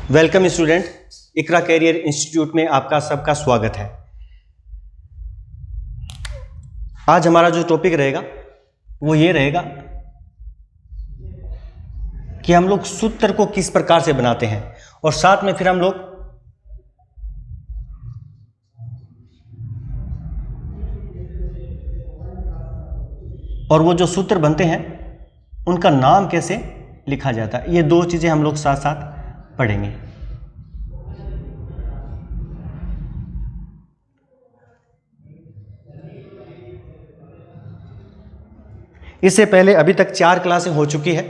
Welcome student, इकरा career institute में आपका सबका स्वागत है। आज हमारा जो टॉपिक रहेगा वो ये रहेगा कि हम लोग सूत्र को किस प्रकार से बनाते हैं और साथ में फिर हम लोग और वो जो सूत्र बनते हैं उनका नाम कैसे लिखा जाता है। ये दो चीज़ें हम लोग साथ साथ पढ़ेंगे। इससे पहले अभी तक 4 क्लासें हो चुकी है।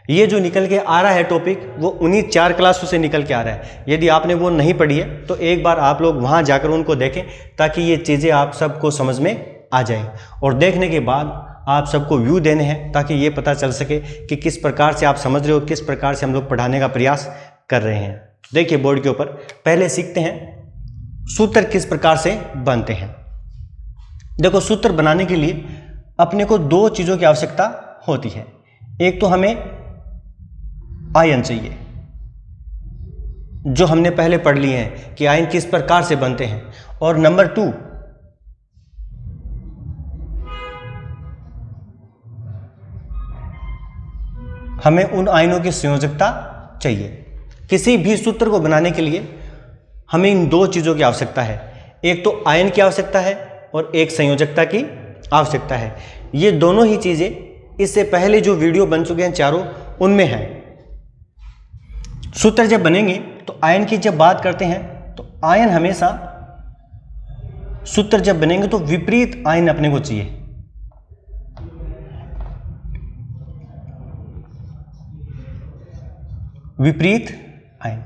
ये जो निकल के आ रहा है टॉपिक वो उन्हीं 4 क्लासों से निकल के आ रहा है। यदि आपने वो नहीं पढ़ी है तो एक बार आप लोग वहाँ जाकर उनको देखें ताकि ये चीज़ें आप सबको समझ में आ जाएं। और देखने के बाद आप सबको व्यू देने हैं ताकि ये पता चल सके कि किस प्रकार से आप समझ रहे हो, किस प्रकार से हम लोग पढ़ाने का प्रयास कर रहे हैं। देखिए बोर्ड के ऊपर पहले सीखते हैं सूत्र किस प्रकार से बनते हैं। देखो, सूत्र बनाने के लिए अपने को 2 चीज़ों की आवश्यकता होती है। एक तो हमें आयन चाहिए, जो हमने पहले पढ़ लिए हैं कि आयन किस प्रकार से बनते हैं। और नंबर 2 हमें उन आयनों की संयोजकता चाहिए। किसी भी सूत्र को बनाने के लिए हमें इन 2 चीज़ों की आवश्यकता है। एक तो आयन की आवश्यकता है और एक संयोजकता की आवश्यकता है। ये दोनों ही चीज़ें इससे पहले जो वीडियो बन चुके हैं चारों उनमें हैं। सूत्र जब बनेंगे तो आयन की जब बात करते हैं तो आयन हमेशा, सूत्र जब बनेंगे तो विपरीत आयन अपने को चाहिए। विपरीत आयन,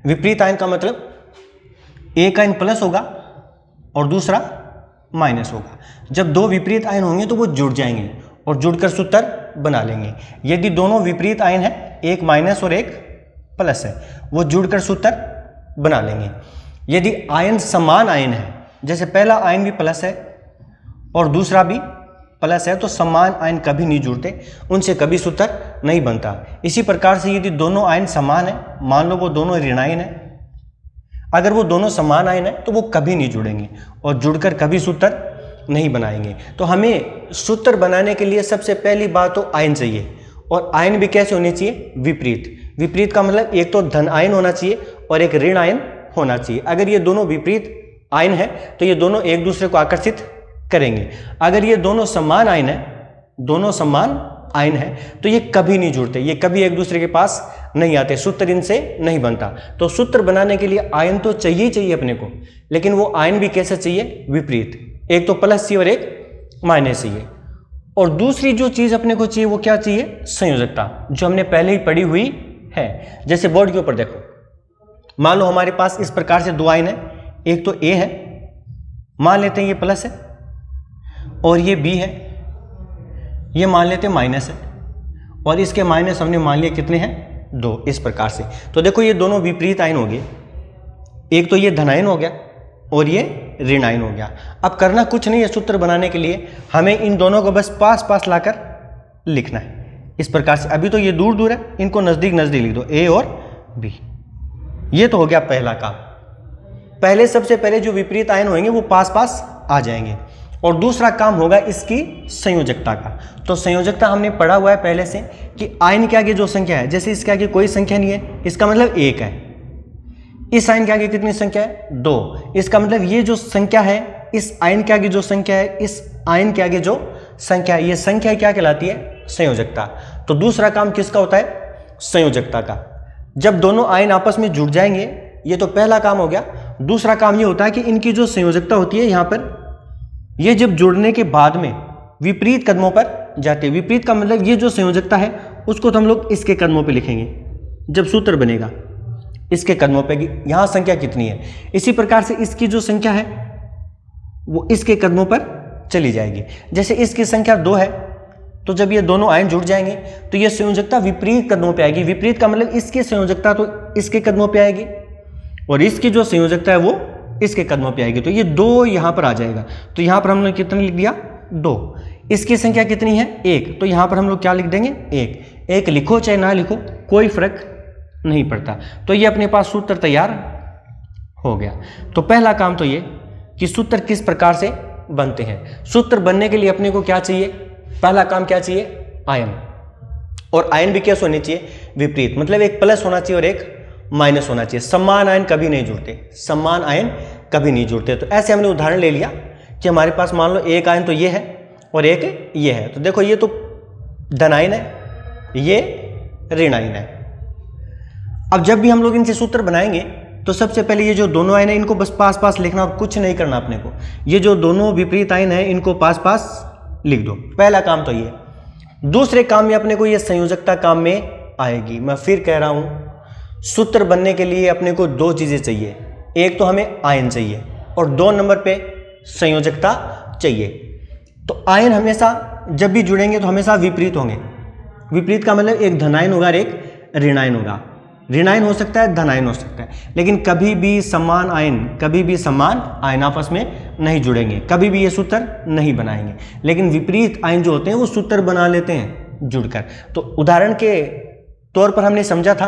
विपरीत आयन का मतलब एक आयन प्लस होगा और दूसरा माइनस होगा। जब 2 विपरीत आयन होंगे तो वो जुड़ जाएंगे और जुड़कर सूत्र बना लेंगे। यदि दोनों विपरीत आयन है, एक माइनस और एक प्लस है, वो जुड़कर सूत्र बना लेंगे। यदि आयन समान आयन है, जैसे पहला आयन भी प्लस है और दूसरा भी प्लस है, तो समान आयन कभी नहीं जुड़ते, उनसे कभी सूत्र नहीं बनता। इसी प्रकार से यदि दोनों आयन समान है, मान लो वो दोनों ऋण आयन है, अगर वो दोनों समान आयन है तो वो कभी नहीं जुड़ेंगे और जुड़कर कभी सूत्र नहीं बनाएंगे। तो हमें सूत्र बनाने के लिए सबसे पहली बात तो आयन चाहिए। और आयन भी कैसे होने चाहिए? विपरीत। विपरीत का मतलब एक तो धन आयन होना चाहिए और एक ऋण आयन होना चाहिए। अगर ये दोनों विपरीत आयन है तो ये दोनों एक दूसरे को आकर्षित करेंगे। अगर ये दोनों समान आयन है, दोनों समान आयन है, तो ये कभी नहीं जुड़ते, ये कभी एक दूसरे के पास नहीं आते, सूत्र इनसे नहीं बनता। तो सूत्र बनाने के लिए आयन तो चाहिए ही चाहिए अपने को, लेकिन वो आयन भी कैसे चाहिए? विपरीत। एक तो प्लस चाहिए और एक माइनस चाहिए। और दूसरी जो चीज अपने को चाहिए वो क्या चाहिए? संयोजकता, जो हमने पहले ही पढ़ी हुई है। जैसे बोर्ड के ऊपर देखो, मान लो हमारे पास इस प्रकार से 2 आयन है। एक तो ए है, मान लेते हैं ये प्लस है, और ये बी है, ये मान लेते हैं माइनस है, और इसके माइनस हमने मान लिया कितने हैं? 2। इस प्रकार से तो देखो ये दोनों विपरीत आयन हो गए। एक तो ये धनायन हो गया और ये ऋण आयन हो गया। अब करना कुछ नहीं है सूत्र बनाने के लिए, हमें इन दोनों को बस पास पास लाकर लिखना है इस प्रकार से। अभी तो ये दूर दूर है, इनको नजदीक नजदीक लिख दो, ए और बी। ये तो हो गया पहला काम। पहले सबसे पहले जो विपरीत आयन होंगे वो पास पास आ जाएंगे। और दूसरा काम होगा इसकी संयोजकता का। तो संयोजकता हमने पढ़ा हुआ है पहले से कि आयन के आगे जो संख्या है, जैसे इसके आगे कोई संख्या नहीं है, इसका मतलब 1 है। इस आयन के आगे कितनी संख्या है? 2। इसका मतलब ये जो संख्या है, इस आयन के आगे जो संख्या है, इस आयन के आगे जो संख्या है, ये संख्या क्या कहलाती है? संयोजकता। तो दूसरा काम किसका होता है? संयोजकता का। जब दोनों आयन आपस में जुड़ जाएंगे, ये तो पहला काम हो गया। दूसरा काम ये होता है कि इनकी जो संयोजकता होती है यहाँ पर, ये जब जुड़ने के बाद में विपरीत कदमों पर जाते हैं। विपरीत का मतलब ये जो संयोजकता है उसको तो हम लोग इसके कदमों पे लिखेंगे जब सूत्र बनेगा, इसके कदमों पे यहाँ संख्या कितनी है। इसी प्रकार से इसकी जो संख्या है वो इसके कदमों पर चली जाएगी। जैसे इसकी संख्या 2 है, तो जब ये दोनों आयन जुड़ जाएंगे तो ये संयोजकता विपरीत कदमों पे आएगी। विपरीत का मतलब इसकी संयोजकता तो इसके कदमों पे आएगी और इसकी जो संयोजकता है वो इसके कदमों पे आएगी। तो ये 2 यहाँ पर आ जाएगा। तो यहाँ पर हमने कितना लिख दिया? 2। इसकी संख्या कितनी है? 1। तो यहाँ पर हम लोग क्या लिख देंगे? 1। 1 लिखो चाहे ना लिखो, कोई फर्क नहीं पड़ता। तो ये अपने पास सूत्र तैयार हो गया। तो पहला काम तो ये कि सूत्र किस प्रकार से बनते हैं। सूत्र बनने के लिए अपने को क्या चाहिए, पहला काम क्या चाहिए, आयन। और आयन भी कैसे होने चाहिए, विपरीत, मतलब एक प्लस होना चाहिए और एक माइनस होना चाहिए। समान आयन कभी नहीं जुड़ते, समान आयन कभी नहीं जुड़ते। तो ऐसे हमने उदाहरण ले लिया कि हमारे पास मान लो एक आयन तो ये है और एक ये है। तो देखो ये तो धन आयन है, ये ऋण आयन है। अब जब भी हम लोग इनसे सूत्र बनाएंगे तो सबसे पहले ये जो दोनों आयन है इनको बस पास पास लिखना और कुछ नहीं करना अपने को। ये जो दोनों विपरीत आयन है इनको पास पास लिख दो, पहला काम तो ये। दूसरे काम में अपने को ये संयोजकता काम में आएगी। मैं फिर कह रहा हूं, सूत्र बनने के लिए अपने को दो चीजें चाहिए, एक तो हमें आयन चाहिए और 2 नंबर पे संयोजकता चाहिए। तो आयन हमेशा जब भी जुड़ेंगे तो हमेशा विपरीत होंगे। विपरीत का मतलब एक धनायन होगा और एक ऋणायन होगा। ऋणायन हो सकता है, धनायन हो सकता है, लेकिन कभी भी समान आयन आपस में नहीं जुड़ेंगे, कभी भी ये सूत्र नहीं बनाएंगे। लेकिन विपरीत आयन जो होते हैं वो सूत्र बना लेते हैं जुड़कर। तो उदाहरण के तौर पर हमने समझा था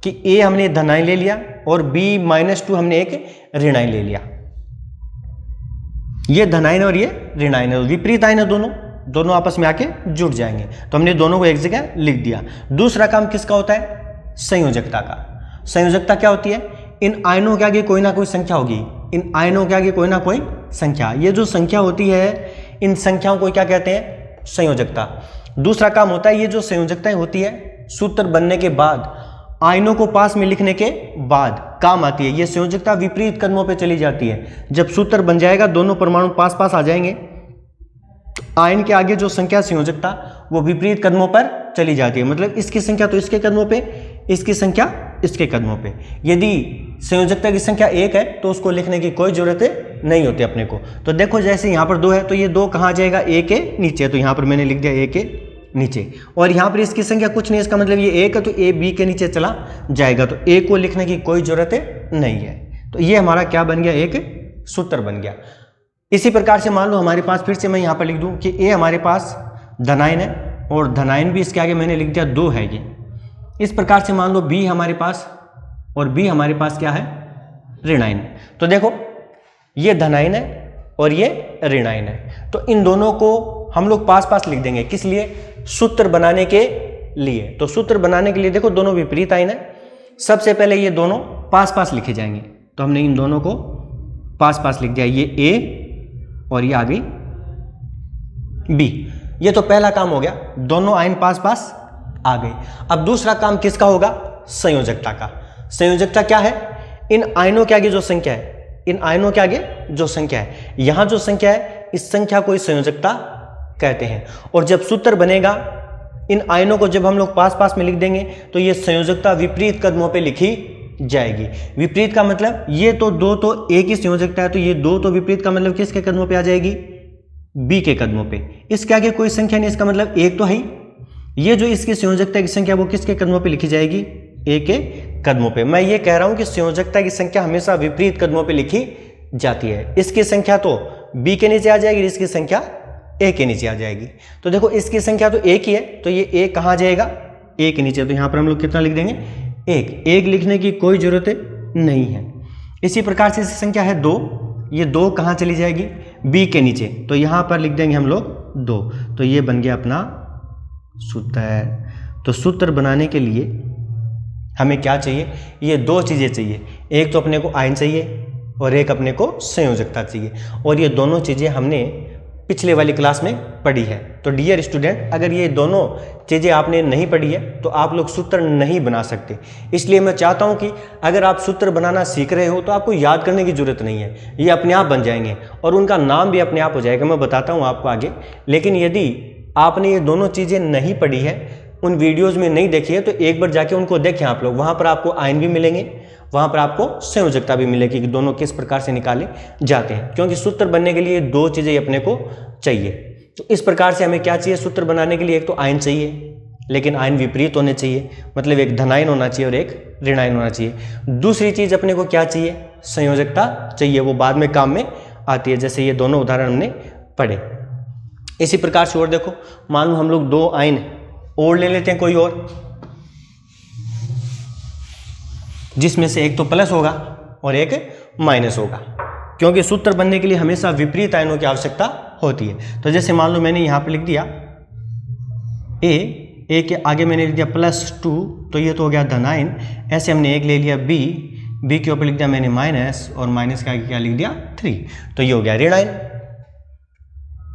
कि A हमने धनायन ले लिया और B-2 हमने एक ऋणायन ले लिया। ये धनायन और ये ऋणायन है, विपरीत आयन है, दोनों आपस में आके जुड़ जाएंगे। तो हमने दोनों को एक जगह लिख दिया। दूसरा काम किसका होता है, संयोजकता का। संयोजकता क्या होती है, इन आयनों के आगे कोई ना कोई संख्या होगी, इन आयनों के आगे कोई ना कोई संख्या। ये जो संख्या होती है इन संख्याओं को क्या कहते हैं, संयोजकता। दूसरा काम होता है ये जो संयोजकताएं होती है सूत्र बनने के बाद, आयनों को पास में लिखने के बाद काम आती है। ये संयोजकता विपरीत कदमों पे चली जाती है। जब सूत्र बन जाएगा दोनों परमाणु पास पास आ जाएंगे, आयन के आगे जो संख्या संयोजकता वो विपरीत कदमों पर चली जाती है। मतलब इसकी संख्या तो इसके कदमों पे, इसकी संख्या इसके कदमों पे। यदि संयोजकता की संख्या 1 है तो उसको लिखने की कोई जरूरत नहीं होती अपने को। तो देखो जैसे यहाँ पर 2 है तो ये 2 कहाँ जाएगा, A के नीचे। तो यहाँ पर मैंने लिख दिया A के नीचे, और यहाँ पर इसकी संख्या कुछ नहीं, इसका मतलब ये 1 है तो A B के नीचे चला जाएगा। तो A को लिखने की कोई जरूरत नहीं है। तो ये हमारा क्या बन गया, एक सूत्र बन गया। इसी प्रकार से मान लो हमारे पास, फिर से मैं यहाँ पर लिख दूँ कि A हमारे पास धनायन है और धनायन भी इसके आगे मैंने लिख दिया 2 है ये। इस प्रकार से मान लो B हमारे पास और B हमारे पास क्या है, ऋणायन। तो देखो ये धनायन है और ये ऋणायन है। तो इन दोनों को हम लोग पास पास लिख देंगे, किस लिए, सूत्र बनाने के लिए। तो सूत्र बनाने के लिए देखो दोनों विपरीत आयन है, सबसे पहले ये दोनों पास पास लिखे जाएंगे। तो हमने इन दोनों को पास पास लिख दिया, ये A और ये आ गई B। ये तो पहला काम हो गया, दोनों आयन पास पास आ गए। अब दूसरा काम किसका होगा, संयोजकता का। संयोजकता क्या है, इन आयनों के आगे जो संख्या है, इन आयनों के आगे जो संख्या है, यहां जो संख्या है इस संख्या को संयोजकता कहते हैं। और जब सूत्र बनेगा इन आयनों को जब हम लोग पास पास में लिख देंगे तो ये संयोजकता विपरीत कदमों पे लिखी जाएगी। विपरीत का मतलब ये तो 2 तो एक ही संयोजकता है, तो ये 2 तो विपरीत का मतलब किसके कदमों पे आ जाएगी, B के कदमों पे। इसके आगे कोई संख्या नहीं, इसका मतलब 1 तो है ही। ये जो इसकी संयोजकता की संख्या वो किसके कदमों पे लिखी जाएगी, A के कदमों पे। मैं ये कह रहा हूं कि संयोजकता की संख्या हमेशा विपरीत कदमों पे लिखी जाती है। इसकी संख्या तो B के नीचे आ जाएगी, इसकी संख्या A के नीचे आ जाएगी। तो देखो इसकी संख्या तो 1 ही है, तो ये A कहाँ जाएगा, A के नीचे। तो यहाँ पर हम लोग कितना लिख देंगे, 1 लिखने की कोई जरूरत नहीं है। इसी प्रकार से इसकी संख्या है 2, ये 2 कहाँ चली जाएगी, B के नीचे। तो यहाँ पर लिख देंगे हम लोग 2। तो ये बन गया अपना सूत्र। तो सूत्र बनाने के लिए हमें क्या चाहिए, ये 2 चीज़ें चाहिए, एक तो अपने को आयन चाहिए और एक अपने को संयोजकता चाहिए। और ये दोनों चीज़ें हमने पिछले वाली क्लास में पढ़ी है। तो डियर स्टूडेंट, अगर ये दोनों चीज़ें आपने नहीं पढ़ी है तो आप लोग सूत्र नहीं बना सकते। इसलिए मैं चाहता हूँ कि अगर आप सूत्र बनाना सीख रहे हो तो आपको याद करने की जरूरत नहीं है, ये अपने आप बन जाएंगे और उनका नाम भी अपने आप हो जाएगा। मैं बताता हूँ आपको आगे। लेकिन यदि आपने ये दोनों चीज़ें नहीं पढ़ी है, उन वीडियोज़ में नहीं देखी है, तो एक बार जाके उनको देखें आप लोग। वहाँ पर आपको आयन भी मिलेंगे, वहाँ पर आपको संयोजकता भी मिलेगी कि दोनों किस प्रकार से निकाले जाते हैं। क्योंकि सूत्र बनने के लिए 2 चीज़ें अपने को चाहिए। तो इस प्रकार से हमें क्या चाहिए सूत्र बनाने के लिए, एक तो आयन चाहिए, लेकिन आयन विपरीत होने चाहिए, मतलब एक धनायन होना चाहिए और एक ऋणायन होना चाहिए। दूसरी चीज़ अपने को क्या चाहिए, संयोजकता चाहिए, वो बाद में काम में आती है। जैसे ये दोनों उदाहरण हमने पढ़े। इसी प्रकार से और देखो, मान लो हम लोग 2 आयन और ले लेते हैं कोई और। जिसमें से एक तो प्लस होगा और एक माइनस होगा, क्योंकि सूत्र बनने के लिए हमेशा विपरीत आयनों की आवश्यकता होती है। तो जैसे मान लो मैंने यहाँ पे लिख दिया ए के आगे मैंने लिख दिया +2, तो ये तो हो गया धनायन। ऐसे हमने एक ले लिया बी के ऊपर लिख दिया मैंने माइनस, और माइनस का आगे क्या लिख दिया 3, तो ये हो गया ऋणायन।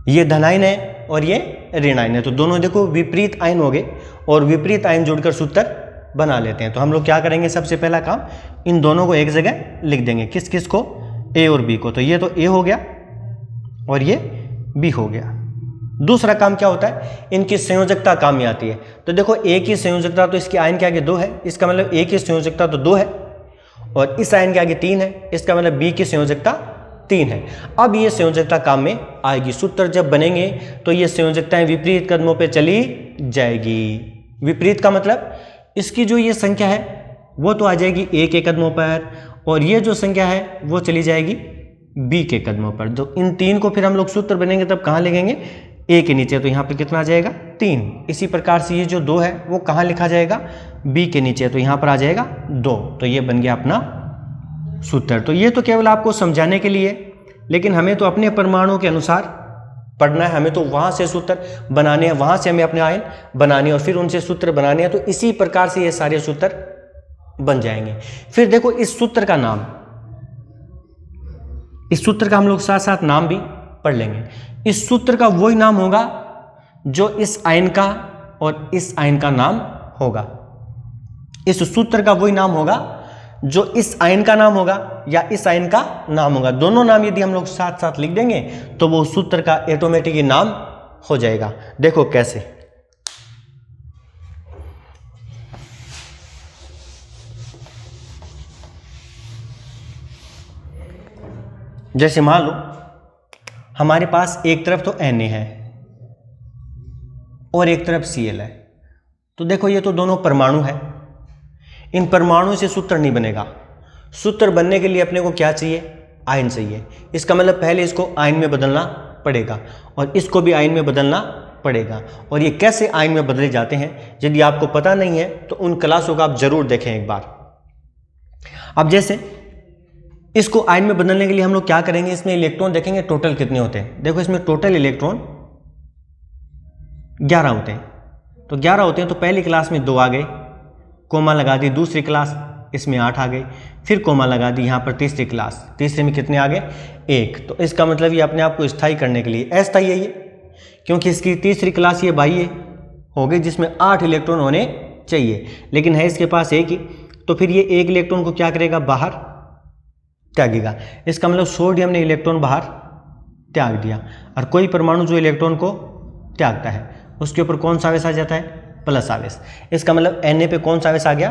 ये धनायन है और ये ऋणायन है, तो दोनों देखो विपरीत आयन हो गए, और विपरीत आयन जोड़कर सूत्र बना लेते हैं। तो हम लोग क्या करेंगे, सबसे पहला काम इन दोनों को एक जगह लिख देंगे। किस किस को, ए और बी को। तो ये तो ए हो गया और ये बी हो गया। दूसरा काम क्या होता है, इनकी संयोजकता काम में आती है। तो देखो ए की संयोजकता तो इसके आयन के आगे 2 है, इसका मतलब ए की संयोजकता तो 2 है, और इस आयन के आगे 3 है, इसका मतलब बी की संयोजकता 3 है। अब ये संयोजकता काम में आएगी। सूत्र जब बनेंगे तो ये संयोजकताएं विपरीत कदमों पे चली जाएगी। विपरीत का मतलब इसकी जो ये संख्या है वो तो आ जाएगी ए के कदमों पर, और ये जो संख्या है वो चली जाएगी बी के कदमों पर। तो इन 3 को फिर हम लोग सूत्र बनेंगे तब कहाँ लिखेंगे, ए के नीचे, तो यहाँ पर कितना आ जाएगा 3। इसी प्रकार से ये जो 2 है वो कहाँ लिखा जाएगा, बी के नीचे, तो यहाँ पर आ जाएगा 2। तो ये बन गया अपना सूत्र। तो ये तो केवल आपको समझाने के लिए, लेकिन हमें तो अपने परमाणु के अनुसार पढ़ना है, हमें तो वहाँ से सूत्र बनाने हैं, वहाँ से हमें अपने आयन बनाने और फिर उनसे सूत्र बनाने हैं। तो इसी प्रकार से ये सारे सूत्र बन जाएंगे। फिर देखो इस सूत्र का नाम, इस सूत्र का हम लोग साथ साथ नाम भी पढ़ लेंगे। इस सूत्र का वही नाम होगा जो इस आयन का और इस आयन का नाम होगा। इस सूत्र का वही नाम होगा जो इस आयन का नाम होगा या इस आयन का नाम होगा। दोनों नाम यदि हम लोग साथ साथ लिख देंगे तो वो सूत्र का ऑटोमेटिक नाम हो जाएगा। देखो कैसे, जैसे मान लो हमारे पास एक तरफ तो Na है और एक तरफ Cl है। तो देखो ये तो दोनों परमाणु है, इन परमाणुओं से सूत्र नहीं बनेगा। सूत्र बनने के लिए अपने को क्या चाहिए, आयन चाहिए। इसका मतलब पहले इसको आयन में बदलना पड़ेगा और इसको भी आयन में बदलना पड़ेगा। और ये कैसे आयन में बदले जाते हैं, यदि आपको पता नहीं है तो उन क्लासों को आप जरूर देखें एक बार। अब जैसे इसको आयन में बदलने के लिए हम लोग क्या करेंगे, इसमें इलेक्ट्रॉन देखेंगे टोटल कितने होते हैं। देखो इसमें टोटल इलेक्ट्रॉन 11 होते हैं। तो 11 होते हैं, तो पहली क्लास में 2 आ गए, कोमा लगा दी। दूसरी क्लास इसमें 8 आ गई, फिर कोमा लगा दी यहाँ पर तीसरी क्लास, तीसरे में कितने आ गए 1। तो इसका मतलब ये अपने आप को स्थायी करने के लिए, अस्थायी है ये, क्योंकि इसकी तीसरी क्लास ये बाह्य हो गई जिसमें 8 इलेक्ट्रॉन होने चाहिए, लेकिन है इसके पास 1 ही। तो फिर ये 1 इलेक्ट्रॉन को क्या करेगा, बाहर त्यागेगा। इसका मतलब सोडियम ने इलेक्ट्रॉन बाहर त्याग दिया। और कोई परमाणु जो इलेक्ट्रॉन को त्यागता है उसके ऊपर कौन सा आवेश आ जाता है, प्लस आवेश। इसका मतलब Na पे कौन सा आवेश आ गया,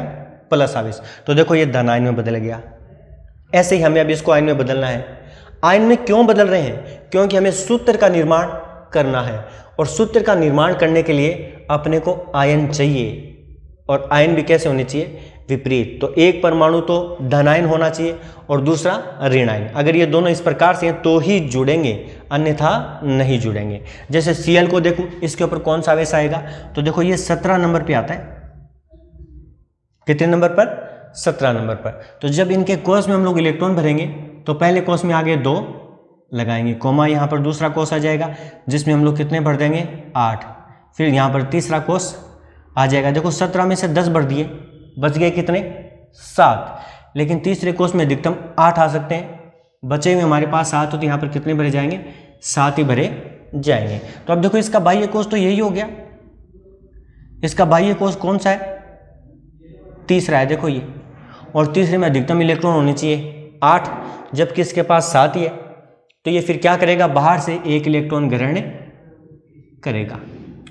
प्लस आवेश। तो देखो ये धन आयन में बदल गया। ऐसे ही हमें अब इसको आयन में बदलना है। आयन में क्यों बदल रहे हैं, क्योंकि हमें सूत्र का निर्माण करना है, और सूत्र का निर्माण करने के लिए अपने को आयन चाहिए। और आयन भी कैसे होने चाहिए, विपरीत। तो एक परमाणु तो धनायन होना चाहिए और दूसरा ऋणायन। अगर ये दोनों इस प्रकार से हैं तो ही जुड़ेंगे, अन्यथा नहीं जुड़ेंगे। जैसे Cl को देखो, इसके ऊपर कौन सा आवेश आएगा, तो देखो ये 17 नंबर पे आता है। कितने नंबर पर, 17 नंबर पर। तो जब इनके कोष में हम लोग इलेक्ट्रॉन भरेंगे तो पहले कोष में आगे 2 लगाएंगे, कोमा यहाँ पर दूसरा कोष आ जाएगा जिसमें हम लोग कितने भर देंगे 8। फिर यहाँ पर तीसरा कोष आ जाएगा। देखो 17 में से 10 भर दिए, बच गए कितने 7, लेकिन तीसरे कोष में अधिकतम 8 आ सकते हैं। बचे हुए हमारे पास 7 हो, तो यहाँ पर कितने भरे जाएंगे, 7 ही भरे जाएंगे। तो अब देखो इसका बाह्य कोष तो यही हो गया। इसका बाह्य कोष कौन सा है, तीसरा है, देखो ये। और तीसरे में अधिकतम इलेक्ट्रॉन होने चाहिए 8, जबकि इसके पास 7 ही है। तो ये फिर क्या करेगा, बाहर से 1 इलेक्ट्रॉन ग्रहण करेगा।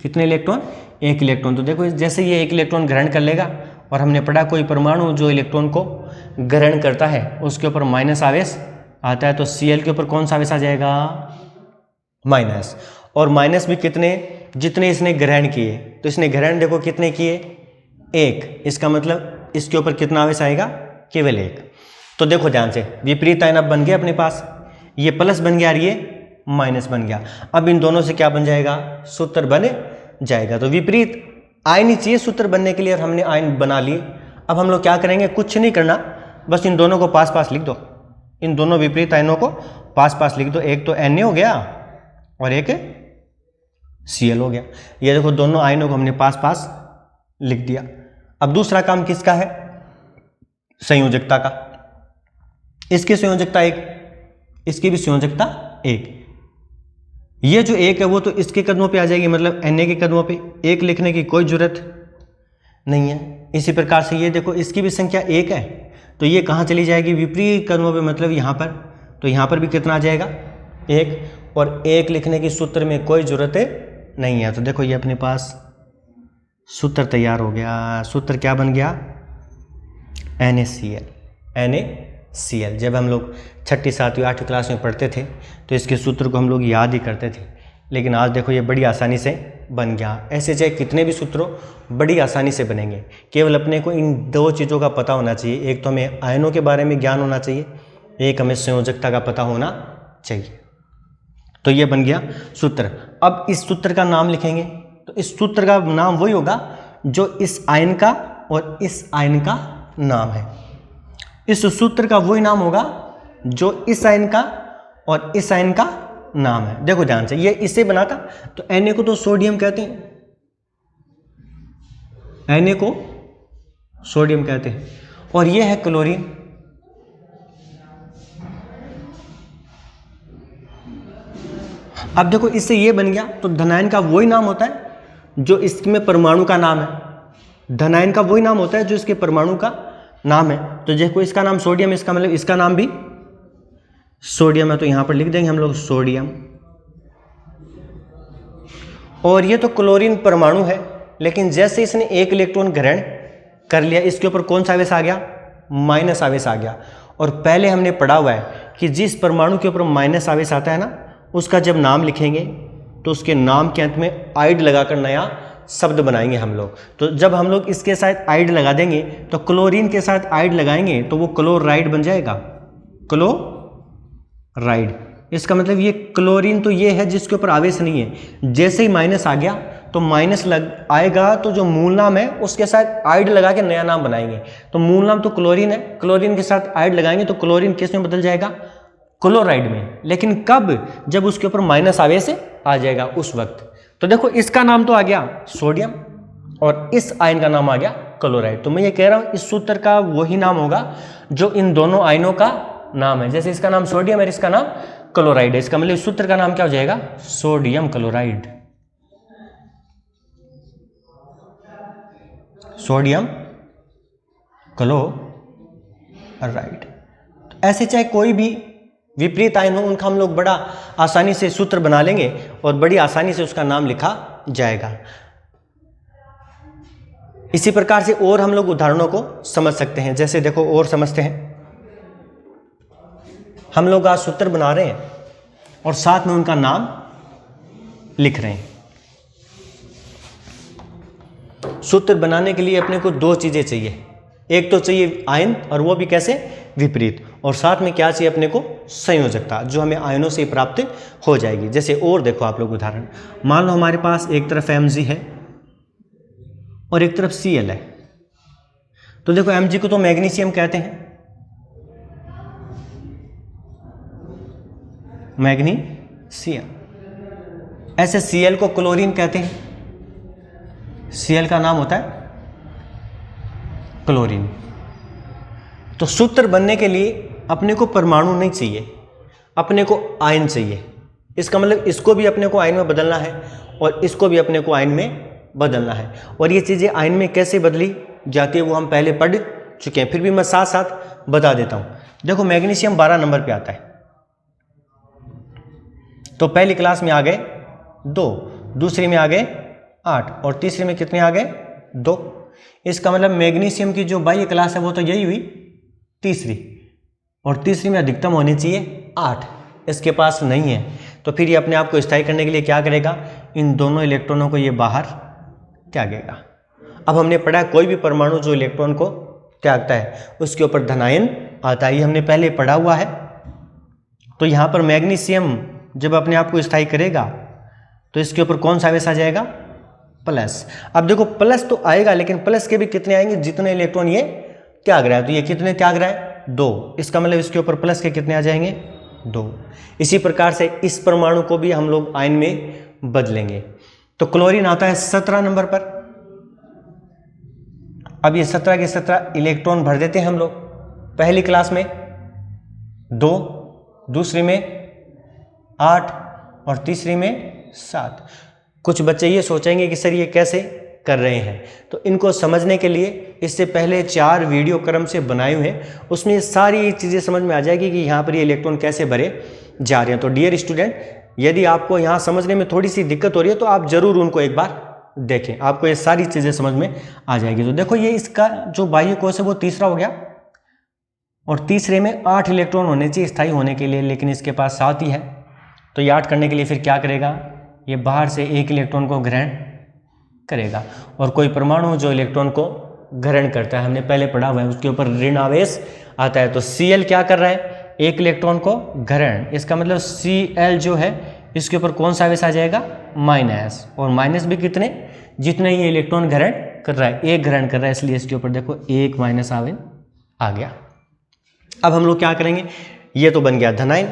कितने इलेक्ट्रॉन, 1 इलेक्ट्रॉन। तो देखो जैसे ये 1 इलेक्ट्रॉन ग्रहण कर लेगा, और हमने पढ़ा कोई परमाणु जो इलेक्ट्रॉन को ग्रहण करता है उसके ऊपर माइनस आवेश आता है। तो Cl के ऊपर कौन सा आवेश आ जाएगा, माइनस। और माइनस भी कितने, जितने इसने ग्रहण किए। तो इसने ग्रहण देखो कितने किए, 1। इसका मतलब इसके ऊपर कितना आवेश आएगा, केवल 1। तो देखो ध्यान से, विपरीत आयन अब बन गया अपने पास, ये प्लस बन गया और ये माइनस बन गया। अब इन दोनों से क्या बन जाएगा, सूत्र बन जाएगा। तो विपरीत आयन ही चाहिए सूत्र बनने के लिए, और हमने आयन बना लिए। अब हम लोग क्या करेंगे, कुछ नहीं करना, बस इन दोनों को पास पास लिख दो, इन दोनों विपरीत आयनों को पास पास लिख दो। एक तो Na हो गया और एक Cl हो गया। ये देखो दोनों आयनों को हमने पास पास लिख दिया। अब दूसरा काम किसका है, संयोजकता का। इसकी संयोजकता 1, इसकी भी संयोजकता 1। ये जो 1 है वो तो इसके कदमों पे आ जाएगी, मतलब Na के कदमों पे, 1 लिखने की कोई जरूरत नहीं है। इसी प्रकार से ये देखो इसकी भी संख्या 1 है, तो ये कहाँ चली जाएगी, विपरीत कदमों पे, मतलब यहाँ पर। तो यहाँ पर भी कितना आ जाएगा, 1, और 1 लिखने की सूत्र में कोई जरूरत नहीं है। तो देखो ये अपने पास सूत्र तैयार हो गया। सूत्र क्या बन गया, NaCl। NaCl जब हम लोग 6ठी 7वीं 8वीं क्लास में पढ़ते थे तो इसके सूत्र को हम लोग याद ही करते थे, लेकिन आज देखो ये बड़ी आसानी से बन गया। ऐसे चाहे कितने भी सूत्रों बड़ी आसानी से बनेंगे, केवल अपने को इन 2 चीज़ों का पता होना चाहिए। एक तो हमें आयनों के बारे में ज्ञान होना चाहिए, एक हमें संयोजकता का पता होना चाहिए। तो ये बन गया सूत्र। अब इस सूत्र का नाम लिखेंगे, तो इस सूत्र का नाम वही होगा जो इस आयन का और इस आयन का नाम है। इस सूत्र का वही नाम होगा जो इस आयन का और इस आयन का नाम है। देखो ध्यान से, ये इससे बना था, तो Na को तो सोडियम कहते हैं, Na को सोडियम कहते हैं, और ये है क्लोरीन। अब देखो इससे ये बन गया, तो धनायन का वही नाम होता है जो इसमें परमाणु का नाम है। धनायन का वही नाम होता है जो इसके परमाणु का नाम है। तो देखो इसका नाम सोडियम, इसका मतलब इसका नाम भी सोडियम है, तो यहां पर लिख देंगे हम लोग सोडियम। और ये तो क्लोरीन परमाणु है, लेकिन जैसे इसने 1 इलेक्ट्रॉन ग्रहण कर लिया, इसके ऊपर कौन सा आवेश आ गया, माइनस आवेश आ गया। और पहले हमने पढ़ा हुआ है कि जिस परमाणु के ऊपर माइनस आवेश आता है ना, उसका जब नाम लिखेंगे तो उसके नाम के अंत में आइड लगाकर नया शब्द बनाएंगे हम लोग। तो जब हम लोग इसके साथ आइड लगा देंगे, तो क्लोरीन के साथ आइड लगाएंगे तो वो क्लोराइड बन जाएगा, क्लोराइड। इसका मतलब ये क्लोरीन तो ये है जिसके ऊपर आवेश नहीं है। जैसे ही माइनस आ गया तो माइनस लग आएगा, तो जो मूल नाम है उसके साथ आइड लगा के नया नाम बनाएंगे। तो मूल नाम तो क्लोरीन है, क्लोरीन के साथ आइड लगाएंगे तो क्लोरीन किस में बदल जाएगा, क्लोराइड में। लेकिन कब, जब उसके ऊपर माइनस आवेश आ जाएगा उस वक्त। तो देखो इसका नाम तो आ गया सोडियम और इस आयन का नाम आ गया क्लोराइड। तो मैं ये कह रहा हूं इस सूत्र का वही नाम होगा जो इन दोनों आयनों का नाम है। जैसे इसका नाम सोडियम है, इसका नाम क्लोराइड है, इसका मतलब इस सूत्र का नाम क्या हो जाएगा, सोडियम क्लोराइड। Sodium chloride. ऐसे चाहे कोई भी विपरीत आयन हो, उनका हम लोग बड़ा आसानी से सूत्र बना लेंगे और बड़ी आसानी से उसका नाम लिखा जाएगा। इसी प्रकार से और हम लोग उदाहरणों को समझ सकते हैं। जैसे देखो और समझते हैं, हम लोग आज सूत्र बना रहे हैं और साथ में उनका नाम लिख रहे हैं। सूत्र बनाने के लिए अपने को 2 चीजें चाहिए, एक तो चाहिए आयन और वो भी कैसे, विपरीत, और साथ में क्या चाहिए अपने को, संयोजकता, जो हमें आयनों से प्राप्त हो जाएगी। जैसे और देखो आप लोग उदाहरण, मान लो हमारे पास एक तरफ Mg है और एक तरफ Cl है। तो देखो Mg को तो मैग्नीशियम कहते हैं, मैग्नीशियम। ऐसे Cl को क्लोरीन कहते हैं, Cl का नाम होता है क्लोरीन। तो सूत्र बनने के लिए अपने को परमाणु नहीं चाहिए, अपने को आयन चाहिए। इसका मतलब इसको भी अपने को आयन में बदलना है और इसको भी अपने को आयन में बदलना है। और ये चीज़ें आयन में कैसे बदली जाती है वो हम पहले पढ़ चुके हैं, फिर भी मैं साथ साथ बता देता हूँ। देखो मैग्नीशियम 12 नंबर पे आता है, तो पहली क्लास में आ गए 2, दूसरी में आ गए 8 और तीसरी में कितने आ गए 2। इसका मतलब मैग्नीशियम की जो बाह्य क्लास है वो तो यही हुई तीसरी, और तीसरी में अधिकतम होनी चाहिए 8, इसके पास नहीं है। तो फिर ये अपने आप को स्थायी करने के लिए क्या करेगा, इन दोनों इलेक्ट्रॉनों को ये बाहर त्यागेगा। अब हमने पढ़ा कोई भी परमाणु जो इलेक्ट्रॉन को त्यागता है उसके ऊपर धनायन आता है, ये हमने पहले पढ़ा हुआ है। तो यहाँ पर मैग्नीशियम जब अपने आप को स्थायी करेगा तो इसके ऊपर कौन सा आवेश आ जाएगा, प्लस। अब देखो प्लस तो आएगा, लेकिन प्लस के भी कितने आएंगे, जितने इलेक्ट्रॉन ये त्याग रहा है। तो ये कितने त्याग रहा है, 2। इसका मतलब इसके ऊपर प्लस के कितने आ जाएंगे, 2। इसी प्रकार से इस परमाणु को भी हम लोग आयन में बदलेंगे। तो क्लोरीन आता है 17 नंबर पर। अब ये 17 के 17 इलेक्ट्रॉन भर देते हैं हम लोग। पहली क्लास में 2, दूसरी में 8 और तीसरी में 7। कुछ बच्चे ये सोचेंगे कि सर ये कैसे कर रहे हैं, तो इनको समझने के लिए इससे पहले 4 वीडियो क्रम से बनाए हुए हैं, उसमें सारी चीज़ें समझ में आ जाएगी कि यहाँ पर ये इलेक्ट्रॉन कैसे भरे जा रहे हैं। तो डियर स्टूडेंट, यदि आपको यहाँ समझने में थोड़ी सी दिक्कत हो रही है तो आप ज़रूर उनको एक बार देखें, आपको ये सारी चीज़ें समझ में आ जाएगी। तो देखो ये इसका जो बाह्य कोश है वो तीसरा हो गया, और तीसरे में 8 इलेक्ट्रॉन होने चाहिए स्थायी होने के लिए, लेकिन इसके पास 7 ही है। तो ये 8 करने के लिए फिर क्या करेगा, ये बाहर से 1 इलेक्ट्रॉन को ग्रहण करेगा। और कोई परमाणु जो इलेक्ट्रॉन को ग्रहण करता है, हमने पहले पढ़ा हुआ है, उसके ऊपर ऋण आवेश आता है। तो Cl क्या कर रहा है, 1 इलेक्ट्रॉन को ग्रहण। इसका मतलब Cl जो है इसके ऊपर कौन सा आवेश आ जाएगा, माइनस। और माइनस भी कितने, जितने ये इलेक्ट्रॉन ग्रहण कर रहा है, 1 ग्रहण कर रहा है, इसलिए इसके ऊपर देखो 1 माइनस आवेश आ गया। अब हम लोग क्या करेंगे, ये तो बन गया धनायन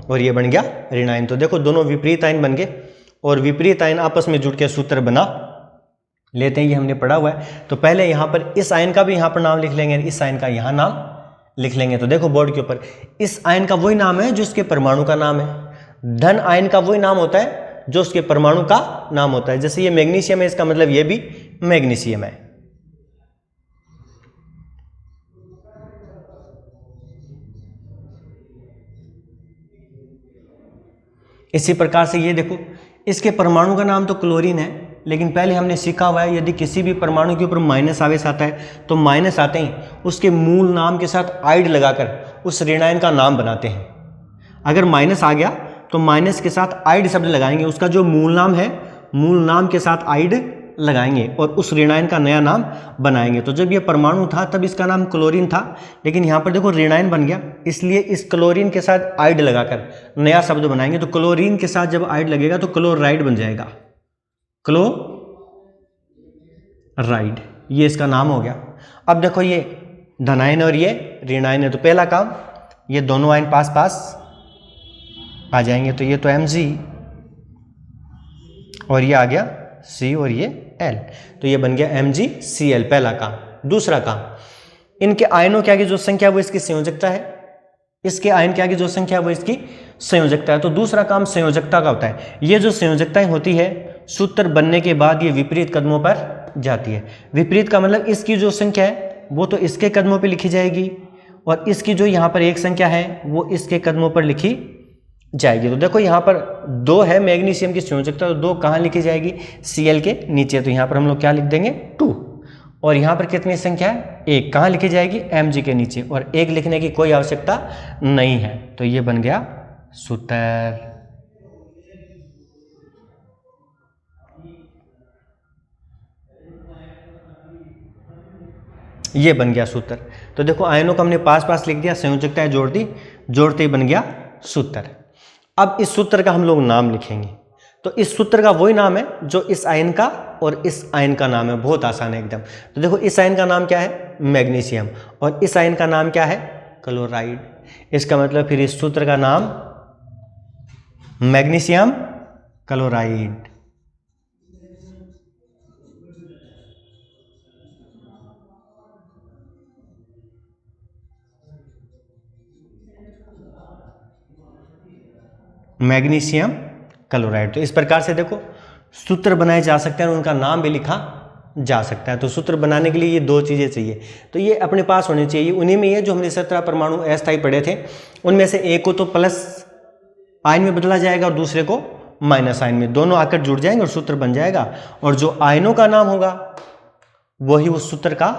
और ये बन गया ऋणायन। तो देखो दोनों विपरीत आयन बन गए, और विपरीत आयन आपस में जुड़ के सूत्र बना लेते हैं, ये हमने पढ़ा हुआ है। तो पहले यहाँ पर इस आयन का भी यहाँ पर नाम लिख लेंगे, इस आयन का यहाँ नाम लिख लेंगे। तो देखो बोर्ड के ऊपर इस आयन का वही नाम है जो इसके परमाणु का नाम है। धन आयन का वही नाम होता है जो उसके परमाणु का नाम होता है। जैसे ये मैग्नीशियम है, इसका मतलब ये भी मैग्नीशियम है। इसी प्रकार से ये देखो, इसके परमाणु का नाम तो क्लोरीन है, लेकिन पहले हमने सीखा हुआ है यदि किसी भी परमाणु के ऊपर माइनस आवेश आता है तो माइनस आते ही उसके मूल नाम के साथ आइड लगाकर उस ऋणायन का नाम बनाते हैं। अगर माइनस आ गया तो माइनस के साथ आइड शब्द लगाएंगे, उसका जो मूल नाम है मूल नाम के साथ आइड लगाएंगे और उस ऋणायन का नया नाम बनाएंगे। तो जब ये परमाणु था तब इसका नाम क्लोरीन था, लेकिन यहाँ पर देखो ऋणायन बन गया, इसलिए इस क्लोरीन के साथ आइड लगाकर नया शब्द बनाएंगे। तो क्लोरीन के साथ जब आइड लगेगा तो क्लोराइड बन जाएगा, क्लोराइड, ये इसका नाम हो गया। अब देखो ये धनायन और ये ऋणायन है, तो पहला काम ये दोनों आयन पास पास आ जाएंगे। तो ये तो Mg और ये आ गया C और ये L, तो ये बन गया MgCl, पहला काम। दूसरा काम, इनके आयनों के आगे जो संख्या है वो इसकी संयोजकता है, इसके आयन के आगे जो संख्या है वो इसकी संयोजकता है। तो दूसरा काम संयोजकता का होता है। ये जो संयोजकताएं होती है सूत्र बनने के बाद ये विपरीत कदमों पर जाती है। विपरीत का मतलब इसकी जो संख्या है वो तो इसके कदमों पर लिखी जाएगी, और इसकी जो यहाँ पर एक संख्या है वो इसके कदमों पर लिखी जाएगी। तो देखो यहाँ पर 2 है मैग्नीशियम की संयोजकता, तो 2 कहाँ लिखी जाएगी, Cl के नीचे। तो यहाँ पर हम लोग क्या लिख देंगे, 2। और यहाँ पर कितनी संख्या है, 1, कहाँ लिखी जाएगी, Mg के नीचे, और 1 लिखने की कोई आवश्यकता नहीं है। तो ये बन गया सूत्र। ये बन गया सूत्र। तो देखो आयनों को हमने पास पास लिख दिया, संयोजकताएं जोड़ दी, जोड़ते ही बन गया सूत्र। अब इस सूत्र का हम लोग नाम लिखेंगे। तो इस सूत्र का वही नाम है जो इस आयन का और इस आयन का नाम है, बहुत आसान है एकदम। तो देखो इस आयन का नाम क्या है, मैग्नीशियम, और इस आयन का नाम क्या है, क्लोराइड। इसका मतलब फिर इस सूत्र का नाम मैग्नीशियम क्लोराइड। Magnesium chloride. तो इस प्रकार से देखो सूत्र बनाए जा सकते हैं और उनका नाम भी लिखा जा सकता है। तो सूत्र बनाने के लिए ये 2 चीज़ें चाहिए, तो ये अपने पास होनी चाहिए। उन्हीं में ये जो हमने 17 परमाणु अस्थायी पढ़े थे उनमें से एक को तो प्लस आयन में बदला जाएगा और दूसरे को माइनस आयन में, दोनों आकर जुड़ जाएंगे और सूत्र बन जाएगा। और जो आयनों का नाम होगा वही उस सूत्र का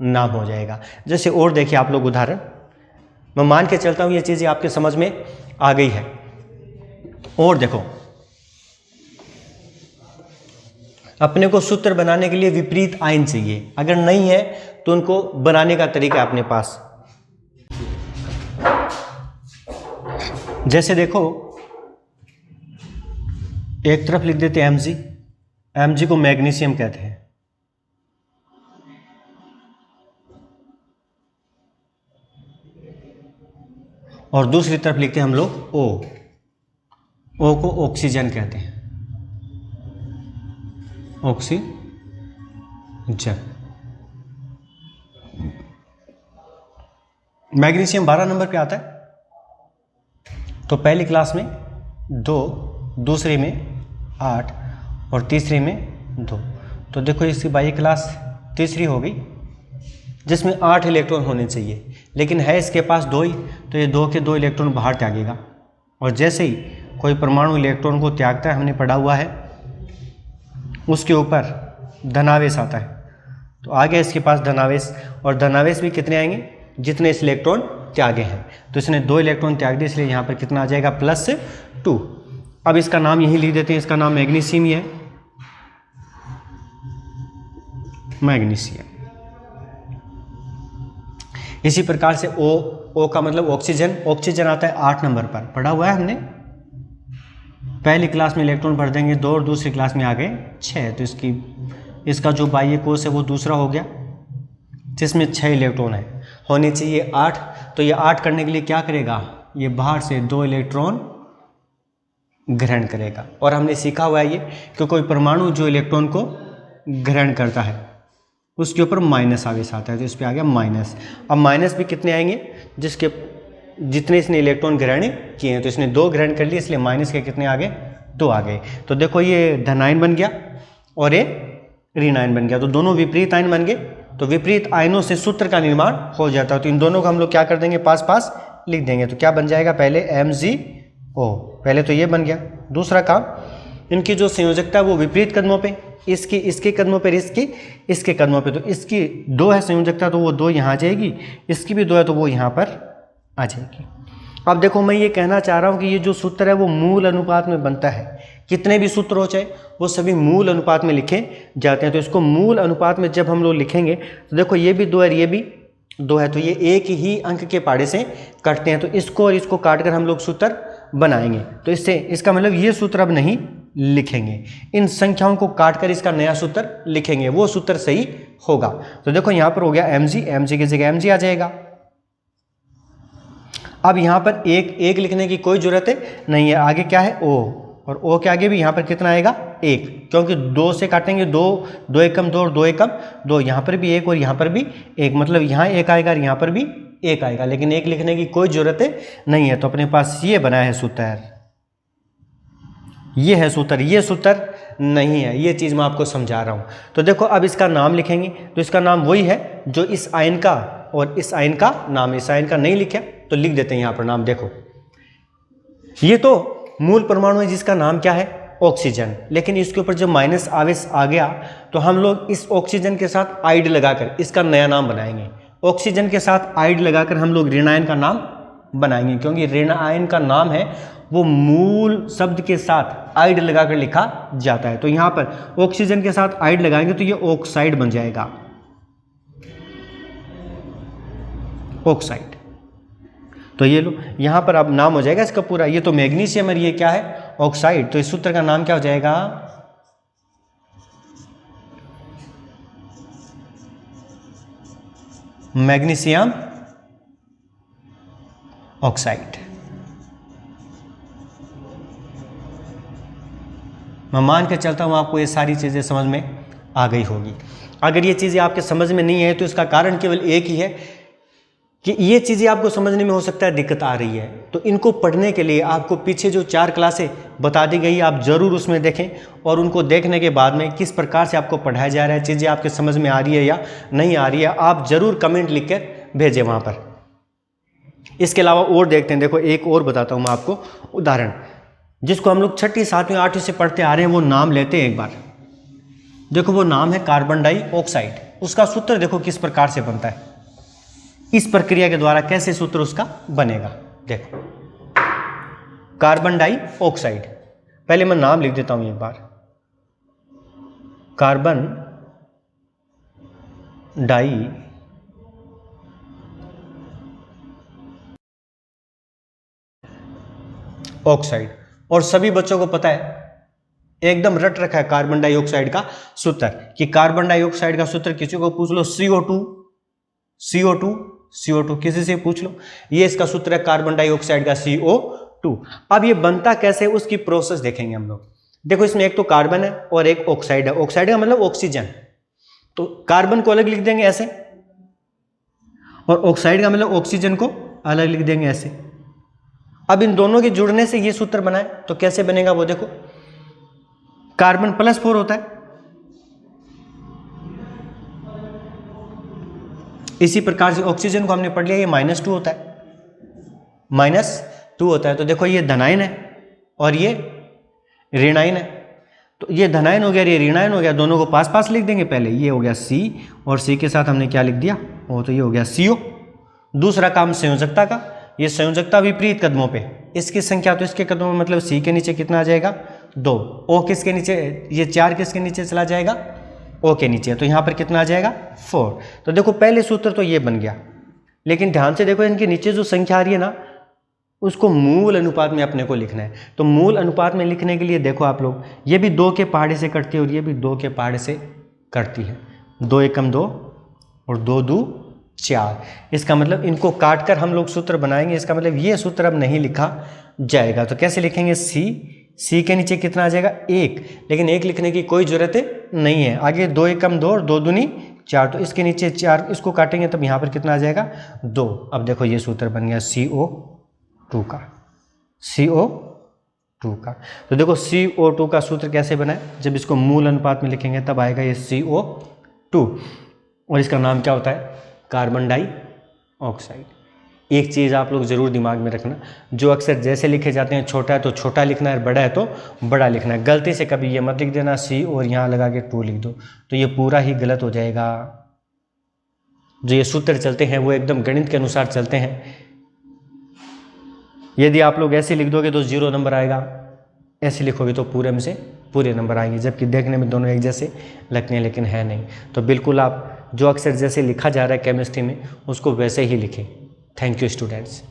नाम हो जाएगा। जैसे और देखिए आप लोग उदाहरण, मैं मान के चलता हूँ ये चीज़ें आपके समझ में आ गई है। और देखो अपने को सूत्र बनाने के लिए विपरीत आयन चाहिए, अगर नहीं है तो उनको बनाने का तरीका अपने पास। जैसे देखो एक तरफ लिख देते हैं Mg, Mg को मैग्नीशियम कहते हैं। और दूसरी तरफ लिखते हैं हम लोग O। O को ऑक्सीजन कहते हैं, ऑक्सीजन। मैग्नीशियम 12 नंबर पे आता है। तो पहली क्लास में 2, दूसरी में 8 और तीसरी में 2। तो देखो इसकी बाई क्लास तीसरी हो गई जिसमें 8 इलेक्ट्रॉन होने चाहिए, लेकिन है इसके पास 2 ही, तो ये 2 के 2 इलेक्ट्रॉन बाहर त्यागेगा। और जैसे ही कोई परमाणु इलेक्ट्रॉन को त्यागता है, हमने पढ़ा हुआ है, उसके ऊपर धनावेश आता है। तो आ गया इसके पास धनावेश, और धनावेश भी कितने आएंगे जितने इस इलेक्ट्रॉन त्यागे हैं। तो इसने 2 इलेक्ट्रॉन त्याग दिए, इसलिए यहाँ पर कितना आ जाएगा +2। अब इसका नाम यही लिख देते हैं, इसका नाम मैग्नीशियम ही है, मैग्नीशियम। इसी प्रकार से O का मतलब ऑक्सीजन, ऑक्सीजन आता है 8 नंबर पर, पढ़ा हुआ है हमने। पहली क्लास में इलेक्ट्रॉन भर देंगे 2 और दूसरी क्लास में आ गए 6। तो इसका जो बाह्य कोश है वो दूसरा हो गया, जिसमें 6 इलेक्ट्रॉन है, होने चाहिए 8। तो ये 8 करने के लिए क्या करेगा, ये बाहर से 2 इलेक्ट्रॉन ग्रहण करेगा। और हमने सीखा हुआ है ये कि कोई परमाणु जो इलेक्ट्रॉन को ग्रहण करता है उसके ऊपर माइनस आवेश आता है, तो इस पर आ गया माइनस। अब माइनस भी कितने आएंगे, जितने इसने इलेक्ट्रॉन ग्रहण किए हैं। तो इसने 2 ग्रहण कर लिए, इसलिए माइनस के कितने आ गए, 2 आ गए। तो देखो ये धनायन बन गया और ये ऋण आयन बन गया, तो दोनों विपरीत आयन बन गए। तो विपरीत आयनों से सूत्र का निर्माण हो जाता है। तो इन दोनों को हम लोग क्या कर देंगे, पास पास लिख देंगे। तो क्या बन जाएगा, पहले MgO, पहले तो ये बन गया। दूसरा काम, इनकी जो संयोजकता है वो विपरीत कदमों पे, इसकी इसके कदमों पर, इसकी इसके कदमों पे। तो इसकी 2 है संयोजकता, तो वो 2 यहाँ आ जाएगी, इसकी भी 2 है तो वो यहाँ पर आ जाएगी। अब देखो मैं ये कहना चाह रहा हूँ कि ये जो सूत्र है वो मूल अनुपात में बनता है। कितने भी सूत्र हो चाहे वो सभी मूल अनुपात में लिखे जाते हैं। तो इसको मूल अनुपात में जब हम लोग लिखेंगे तो देखो ये भी 2 है, ये भी 2 है, तो ये एक ही अंक के पाड़े से कटते हैं। तो इसको और इसको काटकर हम लोग सूत्र बनाएंगे। तो इससे इसका मतलब ये सूत्र अब नहीं लिखेंगे, इन संख्याओं को काटकर इसका नया सूत्र लिखेंगे, वो सूत्र सही होगा। तो देखो यहाँ पर हो गया Mg की जगह Mg आ जाएगा। अब यहाँ पर एक लिखने की कोई जरूरत नहीं है, आगे क्या है O, और O के आगे भी यहाँ पर कितना आएगा 1, क्योंकि 2 से काटेंगे 2 एकम 2 और 2 एकम 2, यहाँ पर भी 1 और यहाँ पर भी 1, मतलब यहाँ 1 आएगा और यहाँ पर भी 1 आएगा, लेकिन 1 लिखने की कोई जरूरत नहीं है। तो अपने पास ये बना है सूत्र, ये है सूत्र, ये सूत्र नहीं है, ये चीज़ मैं आपको समझा रहा हूँ। तो देखो अब इसका नाम लिखेंगे, तो इसका नाम वही है जो इस आयन का और इस आयन का नाम। इस आयन का नहीं लिखा तो लिख देते हैं यहाँ पर नाम। देखो ये तो मूल परमाणु है जिसका नाम क्या है, ऑक्सीजन, लेकिन इसके ऊपर जब माइनस आवेश आ गया तो हम लोग इस ऑक्सीजन के साथ आइड लगाकर इसका नया नाम बनाएंगे। ऑक्सीजन के साथ आइड लगाकर हम लोग ऋण आयन का नाम बनाएंगे, क्योंकि ऋण आयन का नाम है वो मूल शब्द के साथ आइड लगाकर लिखा जाता है। तो यहाँ पर ऑक्सीजन के साथ आइड लगाएंगे तो ये ऑक्साइड बन जाएगा, ऑक्साइड। तो ये लो यहाँ पर अब नाम हो जाएगा इसका पूरा, ये तो मैग्नीशियम और ये क्या है, ऑक्साइड। तो इस सूत्र का नाम क्या हो जाएगा, मैग्नीशियम ऑक्साइड। मैं मान के चलता हूँ आपको ये सारी चीज़ें समझ में आ गई होगी। अगर ये चीज़ें आपके समझ में नहीं है तो इसका कारण केवल एक ही है कि ये चीज़ें आपको समझने में हो सकता है दिक्कत आ रही है। तो इनको पढ़ने के लिए आपको पीछे जो 4 क्लासें बता दी गई आप ज़रूर उसमें देखें, और उनको देखने के बाद में किस प्रकार से आपको पढ़ाया जा रहा है, चीज़ें आपके समझ में आ रही है या नहीं आ रही है, आप ज़रूर कमेंट लिख कर भेजें वहाँ पर। इसके अलावा और देखते हैं, देखो एक और बताता हूँ मैं आपको उदाहरण, जिसको हम लोग 6ठी 7वीं 8वीं से पढ़ते आ रहे हैं, वो नाम लेते हैं एक बार। देखो वो नाम है कार्बन डाइऑक्साइड। उसका सूत्र देखो किस प्रकार से बनता है, इस प्रक्रिया के द्वारा कैसे सूत्र उसका बनेगा। देखो कार्बन डाइऑक्साइड, पहले मैं नाम लिख देता हूं एक बार, कार्बन डाई ऑक्साइड। और सभी बच्चों को पता है एकदम रट रखा है कार्बन डाइऑक्साइड का सूत्र, कि कार्बन डाइऑक्साइड का सूत्र किसी को पूछ लो CO2 किसी से पूछ लो, ये इसका सूत्र है कार्बन डाइऑक्साइड का CO2। अब ये बनता कैसे उसकी प्रोसेस देखेंगे हम लोग। देखो इसमें एक तो कार्बन है और एक ऑक्साइड है, ऑक्साइड का मतलब ऑक्सीजन, तो कार्बन को अलग लिख देंगे ऐसे, और ऑक्साइड का मतलब ऑक्सीजन को अलग लिख देंगे ऐसे। अब इन दोनों के जुड़ने से ये सूत्र बनाए तो कैसे बनेगा वो देखो, कार्बन +4 होता है, इसी प्रकार से ऑक्सीजन को हमने पढ़ लिया, ये -2 होता है, -2 होता है। तो देखो ये धनायन है और ये ऋणायन है, तो ये धनायन हो गया, ये ऋणायन हो गया, दोनों को पास पास लिख देंगे। पहले ये हो गया C और C के साथ हमने क्या लिख दिया, वो तो ये हो गया CO। दूसरा काम संयोजकता का, ये संयोजकता विपरीत कदमों पे, इसकी संख्या तो इसके कदमों में, मतलब C के नीचे कितना आ जाएगा 2, O किसके नीचे, ये 4 किसके नीचे चला जाएगा O के नीचे, तो यहाँ पर कितना आ जाएगा 4। तो देखो पहले सूत्र तो ये बन गया, लेकिन ध्यान से देखो इनके नीचे जो संख्या आ रही है ना, उसको मूल अनुपात में अपने को लिखना है। तो मूल अनुपात में लिखने के लिए देखो आप लोग, ये भी 2 के पहाड़े से कटती है और ये भी 2 के पहाड़े से कटती है, 2 एकम 2 और 2 दू 4। इसका मतलब इनको काट कर हम लोग सूत्र बनाएंगे, इसका मतलब ये सूत्र अब नहीं लिखा जाएगा। तो कैसे लिखेंगे, C के नीचे कितना आ जाएगा 1, लेकिन 1 लिखने की कोई जरूरत नहीं है, आगे 2 एकम 2 और 2 दूनी 4, तो इसके नीचे 4, इसको काटेंगे तब यहाँ पर कितना आ जाएगा 2। अब देखो ये सूत्र बन गया CO2 का। तो देखो CO2 का सूत्र कैसे बना है, जब इसको मूल अनुपात में लिखेंगे तब आएगा ये CO2, और इसका नाम क्या होता है, कार्बन डाइऑक्साइड। एक चीज़ आप लोग ज़रूर दिमाग में रखना, जो अक्सर जैसे लिखे जाते हैं, छोटा है तो छोटा लिखना है, बड़ा है तो बड़ा लिखना है। गलती से कभी ये मत लिख देना C और यहाँ लगा के 2 लिख दो, तो ये पूरा ही गलत हो जाएगा। जो ये सूत्र चलते हैं वो एकदम गणित के अनुसार चलते हैं। यदि आप लोग ऐसे लिख दोगे तो 0 नंबर आएगा, ऐसे लिखोगे तो पूरे में से पूरे नंबर आएंगे, जबकि देखने में दोनों एक जैसे लगते हैं लेकिन है नहीं। तो बिल्कुल आप जो अक्सर जैसे लिखा जा रहा है केमिस्ट्री में, उसको वैसे ही लिखें। Thank you students.